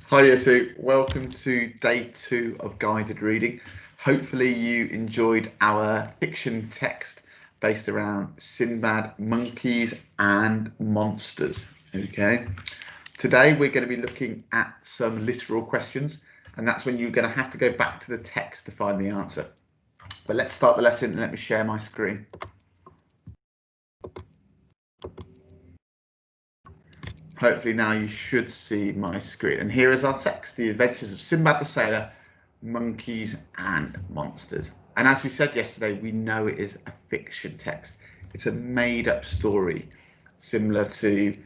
Hi, year two. Welcome to day 2 of guided reading. Hopefully, you enjoyed our fiction text based around Sinbad, monkeys, and monsters. Okay. Today, we're going to be looking at some literal questions, and that's when you're going to have to go back to the text to find the answer. But let's start the lesson and let me share my screen. Hopefully now you should see my screen. And here is our text, The Adventures of Sinbad the Sailor, Monkeys and Monsters. And as we said yesterday, we know it is a fiction text. It's a made-up story, similar to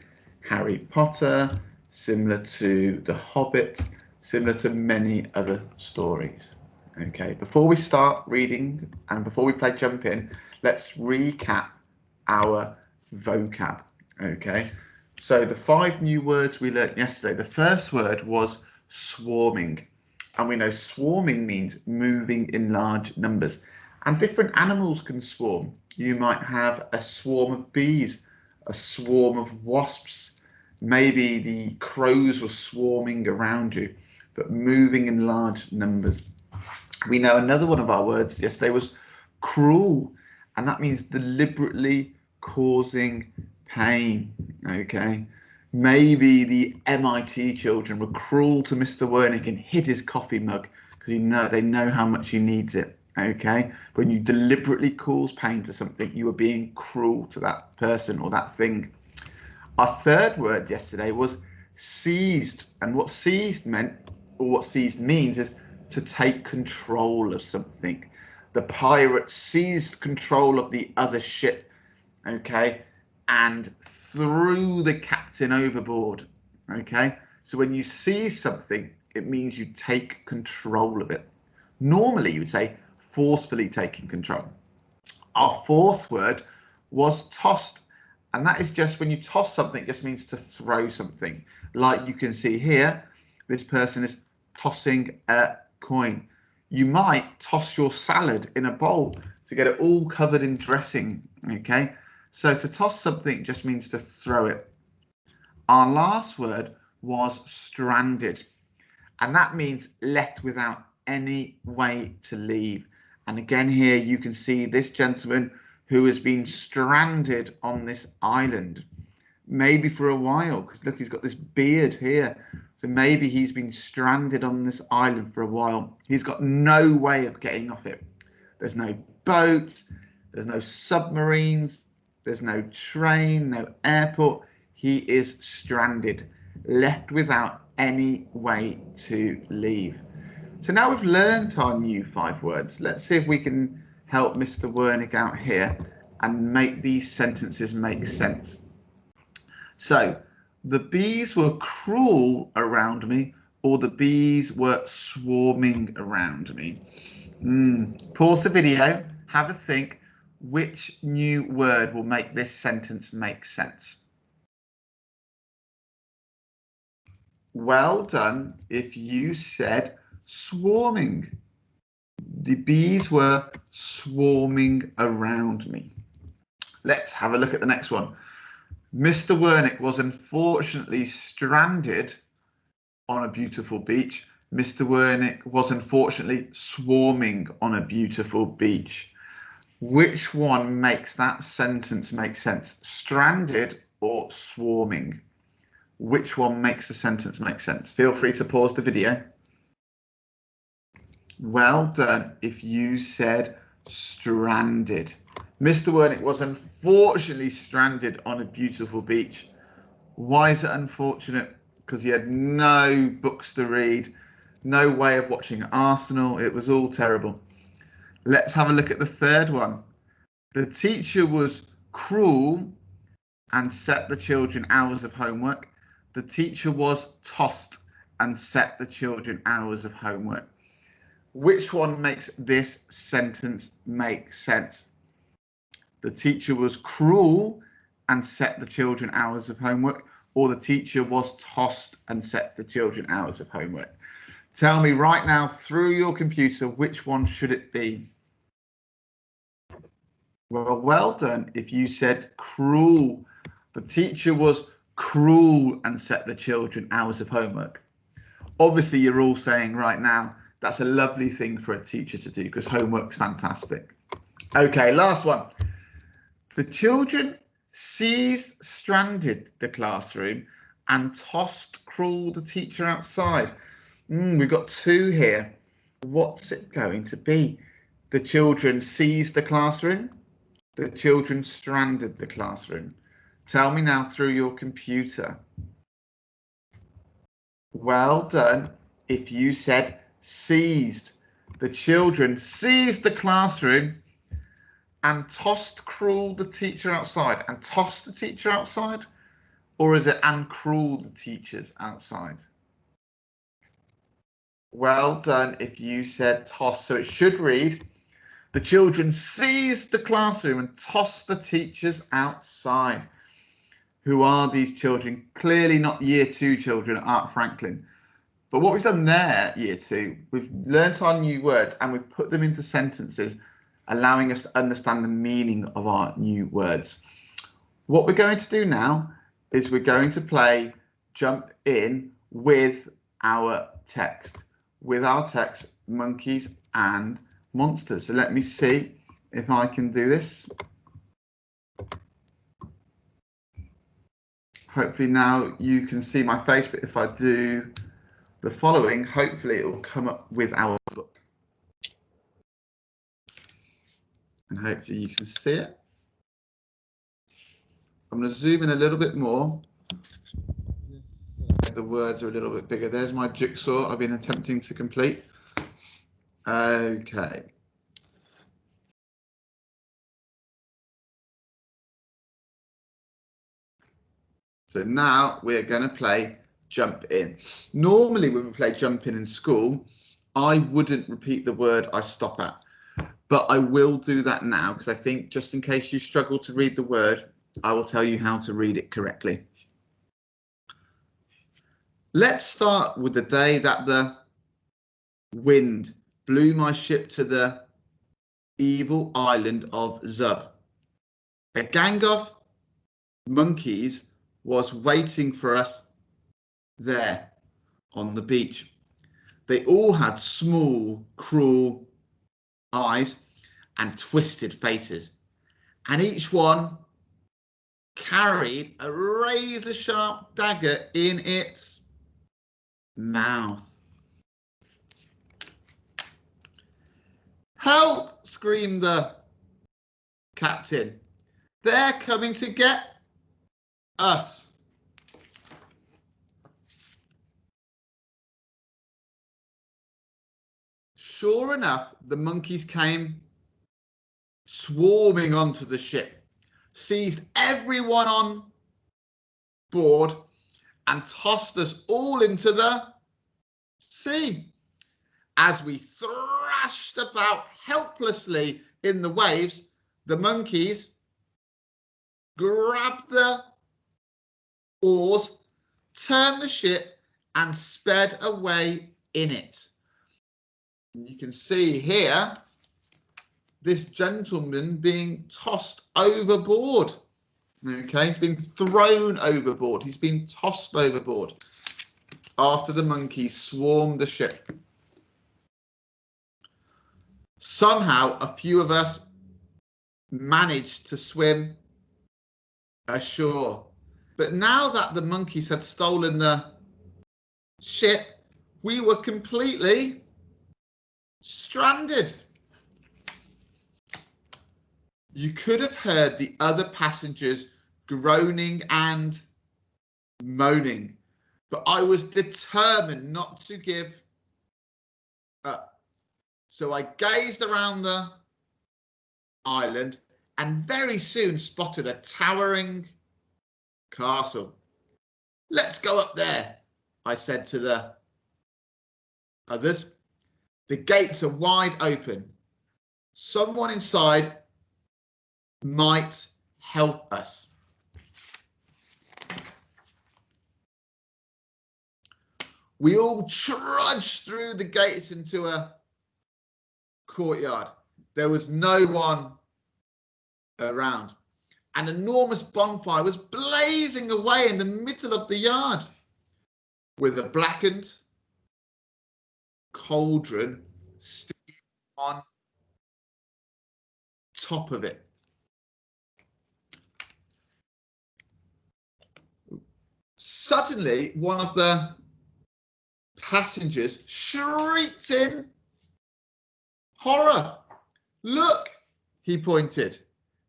Harry Potter, similar to The Hobbit, similar to many other stories. Okay, before we start reading and before we play Jump In, let's recap our vocab. Okay, so the 5 new words we learnt yesterday, the first word was swarming. And we know swarming means moving in large numbers. And different animals can swarm. You might have a swarm of bees, a swarm of wasps. Maybe the crows were swarming around you, but moving in large numbers. We know another one of our words yesterday was cruel, and that means deliberately causing pain. Okay, maybe the MIT children were cruel to Mr. Wernick and hid his coffee mug because they know how much he needs it. Okay, when you deliberately cause pain to something, you are being cruel to that person or that thing. Our third word yesterday was seized, and what seized meant, or what seized means, is to take control of something. The pirate seized control of the other ship, okay, and threw the captain overboard. Okay, so when you seize something, it means you take control of it. Normally, you would say forcefully taking control. Our fourth word was tossed, and that is just when you toss something, it just means to throw something. Like you can see here, this person is tossing a coin. You might toss your salad in a bowl to get it all covered in dressing. Okay, so to toss something just means to throw it. Our last word was stranded, and that means left without any way to leave. And again, here you can see this gentleman who has been stranded on this island, maybe for a while, because look, he's got this beard here. So maybe he's been stranded on this island for a while. He's got no way of getting off it. There's no boat, there's no submarines, there's no train, no airport. He is stranded, left without any way to leave. So now we've learnt our new 5 words. Let's see if we can help Mr. Wernick out here and make these sentences make sense. So, the bees were cruel around me, or the bees were swarming around me. Pause the video, have a think. Which new word will make this sentence make sense? Well done if you said swarming. The bees were swarming around me. Let's have a look at the next one. Mr. Wernick was unfortunately stranded on a beautiful beach. Mr. Wernick was unfortunately swarming on a beautiful beach. Which one makes that sentence make sense? Stranded or swarming? Which one makes the sentence make sense? Feel free to pause the video. Well done if you said stranded. Mr. Wernick was unfortunately stranded on a beautiful beach. Why is it unfortunate? Because he had no books to read, no way of watching Arsenal. It was all terrible. Let's have a look at the third one. The teacher was cruel and set the children hours of homework. The teacher was tossed and set the children hours of homework. Which one makes this sentence make sense? The teacher was cruel and set the children hours of homework, or the teacher was tossed and set the children hours of homework? Tell me right now through your computer, which one should it be? Well done if you said cruel. The teacher was cruel and set the children hours of homework. Obviously, you're all saying right now, that's a lovely thing for a teacher to do because homework's fantastic. Okay, last one. The children stranded the classroom and tossed Cruel the teacher outside. We've got two here. What's it going to be? The children seized the classroom. The children stranded the classroom. Tell me now through your computer. Well done. If you said seized, the children seized the classroom and tossed Cruel the teacher outside. And tossed the teacher outside? Or is it and Cruel the teachers outside? Well done if you said toss. So it should read, the children seized the classroom and tossed the teachers outside. Who are these children? Clearly not year 2 children at Art Franklin. But what we've done there, year 2, we've learnt our new words and we've put them into sentences, allowing us to understand the meaning of our new words. What we're going to do now is we're going to play Jump In with our text. With our text, monkeys and monsters. So let me see if I can do this. Hopefully now you can see my face, but if I do the following, hopefully it will come up with our book. And hopefully you can see it. I'm going to zoom in a little bit more. The words are a little bit bigger. There's my jigsaw I've been attempting to complete. Okay. So now we're going to play Jump In. Normally when we play Jump In school, I wouldn't repeat the word I stop at. But I will do that now because I think just in case you struggle to read the word, I will tell you how to read it correctly. Let's start with the day that the wind blew my ship to the evil island of Zub. A gang of monkeys was waiting for us there on the beach. They all had small, cruel eyes and twisted faces, and each one carried a razor-sharp dagger in its mouth. Help! Screamed the captain. They're coming to get us. Sure enough, the monkeys came swarming onto the ship, seized everyone on board and tossed us all into the sea. As we thrashed about helplessly in the waves, the monkeys grabbed the oars, turned the ship and sped away in it. You can see here this gentleman being tossed overboard. Okay, he's been thrown overboard. He's been tossed overboard after the monkeys swarmed the ship. Somehow, a few of us managed to swim ashore. But now that the monkeys had stolen the ship, we were completely stranded. You could have heard the other passengers groaning and moaning, but I was determined not to give up. So I gazed around the island and very soon spotted a towering castle. Let's go up there, I said to the others. The gates are wide open. Someone inside might help us. We all trudged through the gates into a courtyard. There was no one around. An enormous bonfire was blazing away in the middle of the yard. With a blackened cauldron steam on top of it. Suddenly, one of the passengers shrieked in horror. Look, he pointed.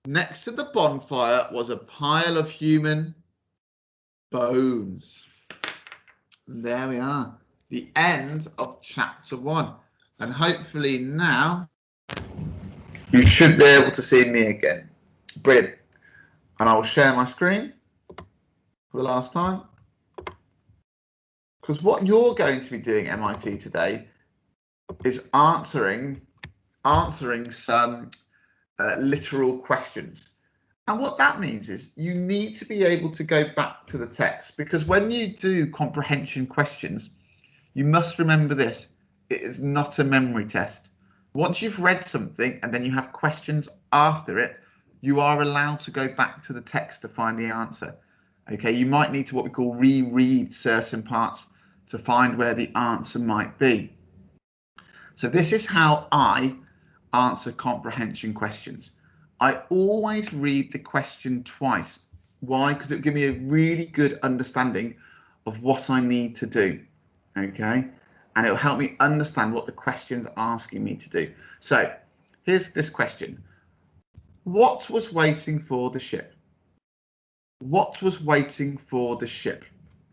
Next to the bonfire was a pile of human bones. And there we are, the end of chapter 1. And hopefully now you should be able to see me again. Brilliant. And I will share my screen for the last time. Because what you're going to be doing, MIT, today is answering some literal questions. And what that means is you need to be able to go back to the text, because when you do comprehension questions, you must remember this: it is not a memory test. Once you've read something and then you have questions after it, you are allowed to go back to the text to find the answer. Okay, you might need to what we call reread certain parts to find where the answer might be. So this is how I answer comprehension questions. I always read the question twice. Why? Because it will give me a really good understanding of what I need to do. Okay, and it will help me understand what the question's asking me to do. So here's this question: what was waiting for the ship? What was waiting for the ship?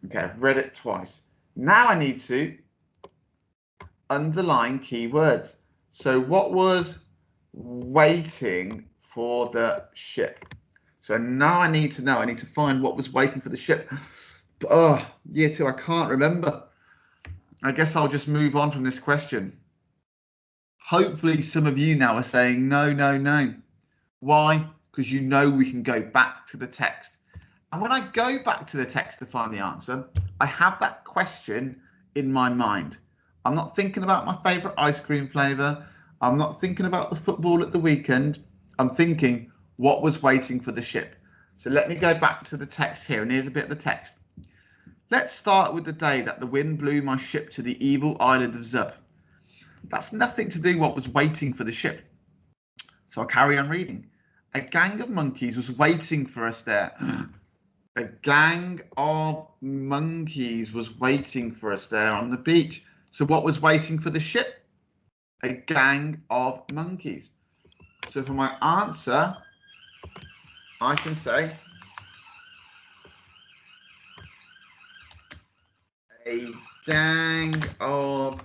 Okay, I've read it twice. Now I need to underline keywords. So what was waiting for the ship? So now I need to know, I need to find what was waiting for the ship. Oh, year 2, I can't remember. I guess I'll just move on from this question. Hopefully some of you now are saying no, no, no. Why? Because you know we can go back to the text. And when I go back to the text to find the answer, I have that question in my mind. I'm not thinking about my favourite ice cream flavour. I'm not thinking about the football at the weekend. I'm thinking, what was waiting for the ship? So let me go back to the text here, and here's a bit of the text. Let's start with the day that the wind blew my ship to the evil island of Zub. That's nothing to do with what was waiting for the ship. So I'll carry on reading. A gang of monkeys was waiting for us there. A gang of monkeys was waiting for us there on the beach. So what was waiting for the ship? A gang of monkeys. So for my answer, I can say a gang of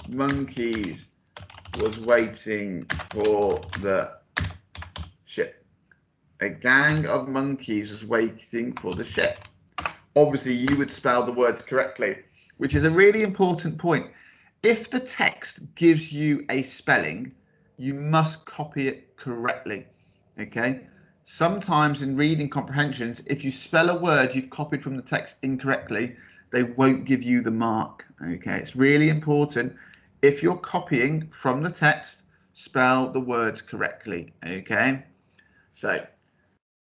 monkeys was waiting for the ship. A gang of monkeys was waiting for the ship. Obviously, you would spell the words correctly, which is a really important point. If the text gives you a spelling, you must copy it correctly. Okay? Sometimes in reading comprehensions, if you spell a word you've copied from the text incorrectly, they won't give you the mark. Okay? It's really important. If you're copying from the text, spell the words correctly. Okay? So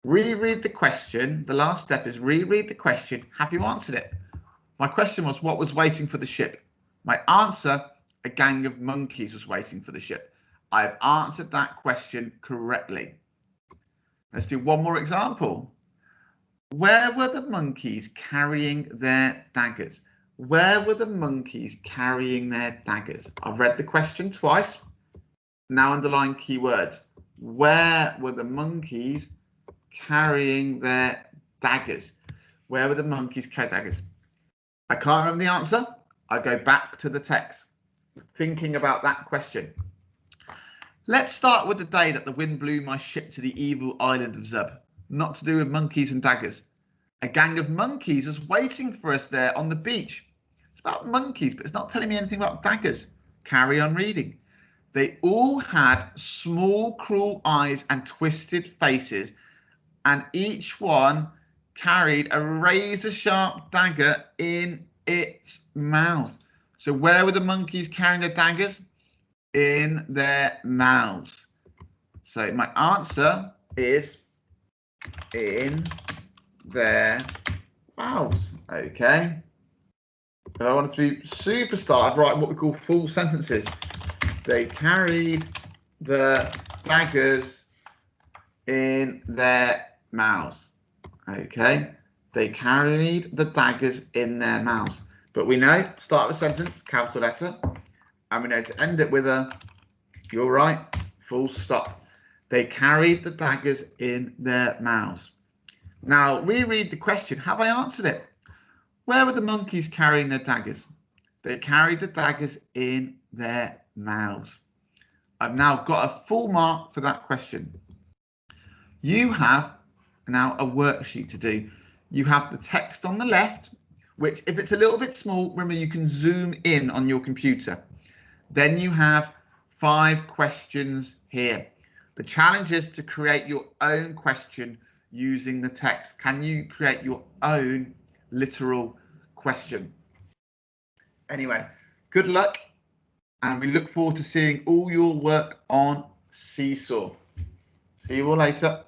reread the question. The last step is reread the question. Have you answered it? My question was, what was waiting for the ship? My answer, a gang of monkeys was waiting for the ship. I've answered that question correctly. Let's do one more example. Where were the monkeys carrying their daggers? Where were the monkeys carrying their daggers? I've read the question twice. Now underline keywords. Where were the monkeys carrying their daggers? Where were the monkeys carrying daggers? I can't remember the answer. I go back to the text, thinking about that question. Let's start with the day that the wind blew my ship to the evil island of Zub. Not to do with monkeys and daggers. A gang of monkeys was waiting for us there on the beach. It's about monkeys, but it's not telling me anything about daggers. Carry on reading. They all had small, cruel eyes and twisted faces, and each one carried a razor-sharp dagger in its mouth. So where were the monkeys carrying their daggers? In their mouths. So my answer is in their mouths. Okay. If I wanted to be superstar, I'd write what we call full sentences. They carried the daggers in their mouths. Okay, they carried the daggers in their mouths. But we know, start of a sentence, capital letter, and we know to end it with a, you're right, full stop. They carried the daggers in their mouths. Now, reread the question. Have I answered it? Where were the monkeys carrying their daggers? They carried the daggers in their mouths. I've now got a full mark for that question. You have now a worksheet to do. You have the text on the left, which if it's a little bit small, remember you can zoom in on your computer. Then you have 5 questions here. The challenge is to create your own question using the text. Can you create your own literal question? Anyway, good luck, and we look forward to seeing all your work on Seesaw. See you all later.